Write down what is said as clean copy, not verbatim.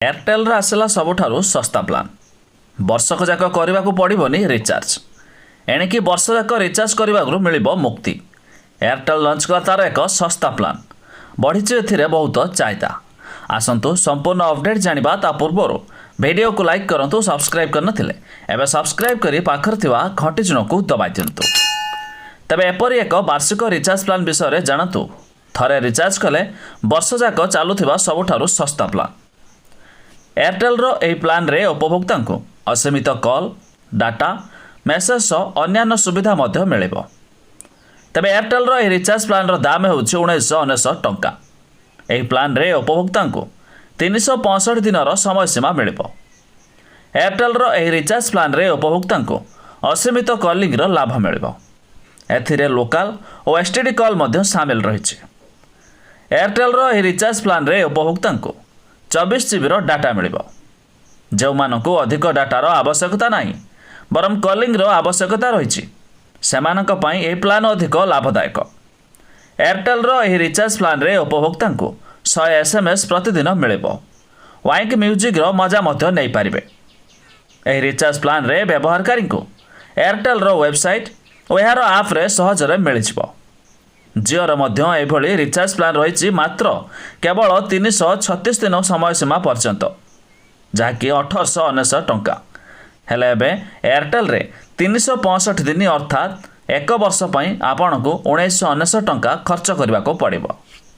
Airtel आसला सबुठारु सस्ता plan वर्षक जाक करने को पड़ोनी रिचार्ज एणिकी वर्ष जाक रिचार्ज करने मिल मुक्ति। एयरटेल लंच कला तार एक सस्ता प्लान बढ़ी बहुत चाहिदा। आसतु संपूर्ण अपडेट जानिबा ता पूर्व वीडियो को लाइक करंतु सब्सक्राइब करन एवं सब्सक्राइब करी पाखर थिबा घंटी चिन्ह को दबाई दिंतु। तबे एपरी एक वार्षिक रिचार्ज प्लान विषय जानतु। थरे रिचार्ज कले वर्ष जाक चलुथिबा सबुठारु सस्ता प्लान एयरटेल यह प्लान रे उपभोक्ता को असीमित कॉल डाटा मेसेज सह अन्य सुविधा मिल। तेबे एयरटेल यह रिचार्ज प्लान दाम हो 1999 टंका। यह प्लान रे उपभोक्ता को 365 दिन समय सीमा मिल। एयरटेल यह रिचार्ज प्लान रे उपभोक्ता को असीमित कॉलिंग लाभ मिल। एथिरे लोकल और एसटीडी कॉल सामिल रही। एयरटेल यह रिचार्ज प्लान रे उपभोक्ता को 24 जीबी डाटा मिल। जो मानकु अधिक डाटार आवश्यकता नहीं बरम कॉलिंग आवश्यकता रही सेमानक पई ए प्लान अधिक लाभदायक। एयरटेल यह रिचार्ज प्लान रे उपभोक्ता को 100 SMS प्रतिदिन मिल। वाइक म्यूजिक मजा नहीं पारे। यह रिचार्ज प्लान रे व्यवहारकारी को एयरटेल वेबसाइट और यार आप रे सहजरे मिल जिवो। जिओर यह रिचार्ज प्लान रही मात्र केवल 336 दिन समय सीमा पर्यंत जहाँकि 1899 टंका। हेले एबे एयरटेल रे 365 दिन अर्थात एक वर्ष पई आपन को 1999 टंका खर्च करने को पड़िबो।